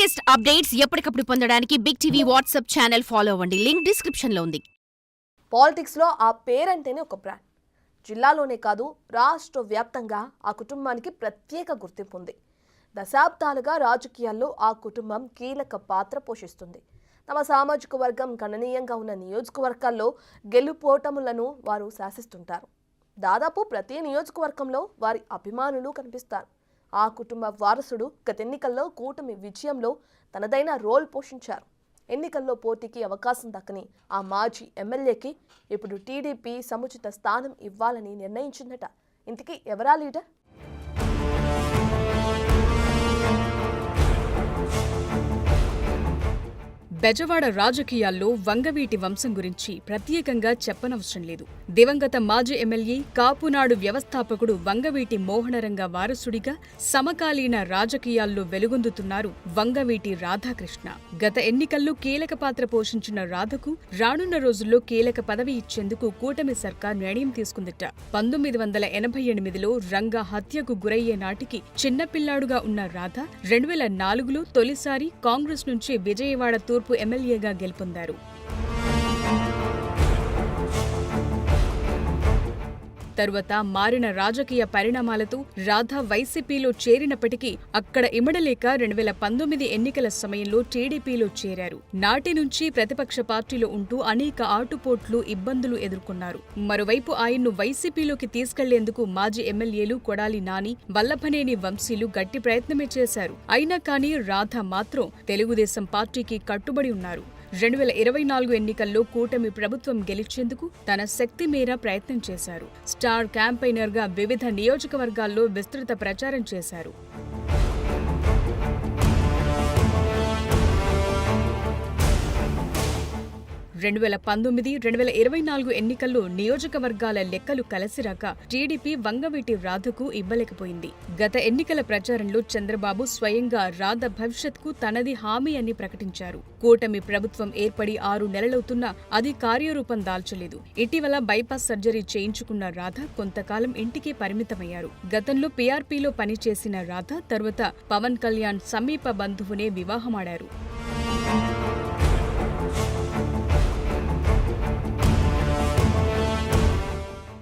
Latest updates ఎప్పటికప్పుడు పొందడానికి big TV WhatsApp channel follow అవ్వండి. లింక్ డిస్క్రిప్షన్ లో ఉంది. పాలిటిక్స్ లో ఆ పేరంటేనే ఒక బ్రాండ్. జిల్లాలోనే కాదు రాష్ట్ర వ్యాప్తంగా ఆ కుటుంబానికి ప్రత్యేక గుర్తింపు ఉంది. దశాబ్దాలుగా రాజకీయాల్లో ఆ కుటుంబం కీలక పాత్ర పోషిస్తుంది. తమ సామాజిక వర్గం గణనీయంగా ఉన్న నియోజకవర్గాల్లో గెలుపోటములను వారు శాసిస్తుంటారు. దాదాపు ప్రతి నియోజకవర్గంలో వారి అభిమానులు కనిపిస్తారు. ఆ కుటుంబ వారసుడు గత ఎన్నికల్లో కూటమి విజయంలో తనదైన రోల్ పోషించారు. ఎన్నికల్లో పోటీకి అవకాశం దక్కని ఆ మాజీ ఎమ్మెల్యేకి ఇప్పుడు టీడీపీ సముచిత స్థానం ఇవ్వాలని నిర్ణయించిందట. ఇంతకీ ఎవరా లీడర్? బెజవాడ రాజకీయాల్లో వంగవీటి వంశం గురించి ప్రత్యేకంగా చెప్పనవసరం లేదు. దివంగత మాజీ ఎమ్మెల్యే, కాపునాడు వ్యవస్థాపకుడు వంగవీటి మోహనరంగ వారసుడిగా సమకాలీన రాజకీయాల్లో వెలుగొందుతున్నారు వంగవీటి రాధాకృష్ణ. గత ఎన్నికల్లో కీలక పాత్ర పోషించిన రాధకు రానున్న రోజుల్లో కీలక పదవి ఇచ్చేందుకు కూటమి సర్కార్ నిర్ణయం తీసుకుందిట. 1988లో రంగా హత్యకు గురయ్యే నాటికి చిన్నపిల్లాడుగా ఉన్న రాధ 2004లో తొలిసారి కాంగ్రెస్ నుంచి విజయవాడ తూర్పు ఎమ్మెల్యేగా గెలుపొందారు. తరువాత మారిన రాజకీయ పరిణామాలతో రాధ వైసీపీలో చేరినప్పటికీ అక్కడ ఇమడలేక 2019 ఎన్నికల సమయంలో టీడీపీలో చేరారు. నాటి నుంచి ప్రతిపక్ష పార్టీలో ఉంటూ అనేక ఆటుపోట్లు, ఇబ్బందులు ఎదుర్కొన్నారు. మరోవైపు ఆయన్ను వైసీపీలోకి తీసుకెళ్లేందుకు మాజీ ఎమ్మెల్యేలు కొడాలి నాని, వల్లభనేని వంశీలు గట్టి ప్రయత్నమే చేశారు. అయినా కానీ రాధ మాత్రం తెలుగుదేశం పార్టీకి కట్టుబడి ఉన్నారు. 2024 ఎన్నికల్లో కూటమి ప్రభుత్వం గెలిచేందుకు తన శక్తి మేర ప్రయత్నం చేశారు. స్టార్ క్యాంపెయినర్గా వివిధ నియోజకవర్గాల్లో విస్తృత ప్రచారం చేశారు. 2019-2024 ఎన్నికల్లో నియోజకవర్గాల లెక్కలు కలిసిరాక టీడీపీ వంగవీటి రాధకు ఇవ్వలేకపోయింది. గత ఎన్నికల ప్రచారంలో చంద్రబాబు స్వయంగా రాధ భవిష్యత్కు తనది హామీ అని ప్రకటించారు. కూటమి ప్రభుత్వం ఏర్పడి 6 నెలలవుతున్నా అది కార్యరూపం దాల్చలేదు. ఇటీవల బైపాస్ సర్జరీ చేయించుకున్న రాధ కొంతకాలం ఇంటికి పరిమితమయ్యారు. గతంలో పీఆర్పీలో పనిచేసిన రాధ తరువాత పవన్ కళ్యాణ్ సమీప బంధువునే వివాహమాడారు.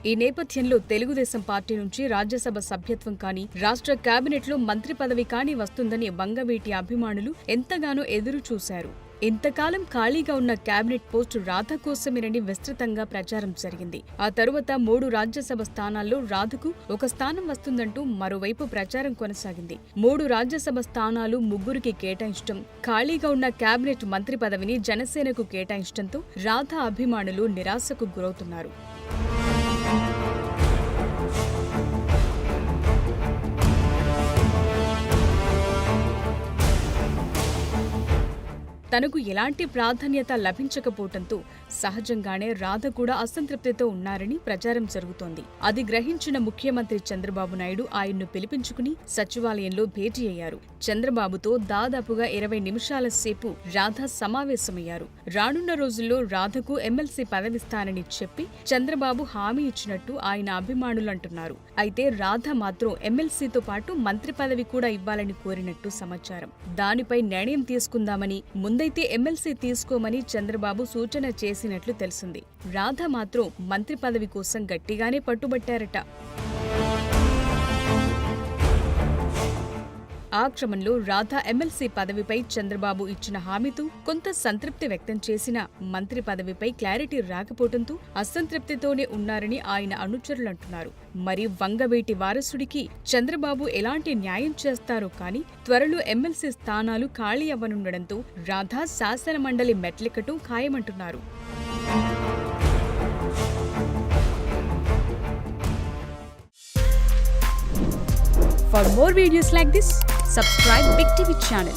ఈ నేపథ్యంలో తెలుగుదేశం పార్టీ నుంచి రాజ్యసభ సభ్యత్వం కానీ, రాష్ట్ర కేబినెట్లో మంత్రి పదవి కానీ వస్తుందని వంగవీటి అభిమానులు ఎంతగానో ఎదురు చూశారు. ఇంతకాలం ఖాళీగా ఉన్న కేబినెట్ పోస్టు రాధ కోసమేనని విస్తృతంగా ప్రచారం జరిగింది. ఆ తరువాత 3 రాజ్యసభ స్థానాల్లో రాధకు ఒక స్థానం వస్తుందంటూ మరోవైపు ప్రచారం కొనసాగింది. 3 రాజ్యసభ స్థానాలు ముగ్గురికి కేటాయించడం, ఖాళీగా ఉన్న కేబినెట్ మంత్రి పదవిని జనసేనకు కేటాయించడంతో రాధ అభిమానులు నిరాశకు గురవుతున్నారు. తనకు ఎలాంటి ప్రాధాన్యత లభించకపోవడంతో సహజంగానే రాధ కూడా అసంతృప్తితో ఉన్నారని ప్రచారం జరుగుతోంది. అది గ్రహించిన ముఖ్యమంత్రి చంద్రబాబు నాయుడు ఆయన్ను పిలిపించుకుని సచివాలయంలో భేటీ అయ్యారు. చంద్రబాబుతో దాదాపుగా 20 నిమిషాల సేపు రాధ సమావేశమయ్యారు. రానున్న రోజుల్లో రాధకు ఎమ్మెల్సీ పదవిస్తానని చెప్పి చంద్రబాబు హామీ ఇచ్చినట్టు ఆయన అభిమానులు అంటున్నారు. అయితే రాధ మాత్రం ఎమ్మెల్సీతో పాటు మంత్రి పదవి కూడా ఇవ్వాలని కోరినట్టు సమాచారం. దానిపై నిర్ణయం తీసుకుందామని, ముందైతే ఎమ్మెల్సీ తీసుకోమని చంద్రబాబు సూచన చేసినట్లు తెలిసింది. రాధ మాత్రం మంత్రి పదవి కోసం గట్టిగానే పట్టుబట్టారట. ఆ క్రమంలో రాధ ఎమ్మెల్సీ పదవిపై చంద్రబాబు ఇచ్చిన హామీతో కొంత సంతృప్తి వ్యక్తం చేసిన మంత్రి పదవిపై క్లారిటీ రాకపోవడంతో అసంతృప్తితోనే ఉన్నారని ఆయన అనుచరులంటున్నారు. మరి వంగవీటి వారసుడికి చంద్రబాబు ఎలాంటి న్యాయం చేస్తారో కానీ త్వరలో ఎమ్మెల్సీ స్థానాలు ఖాళీ అవ్వనుండడంతో రాధ శాసనమండలి మెట్లెక్కటం ఖాయమంటున్నారు. For more videos like this, subscribe Big TV channel.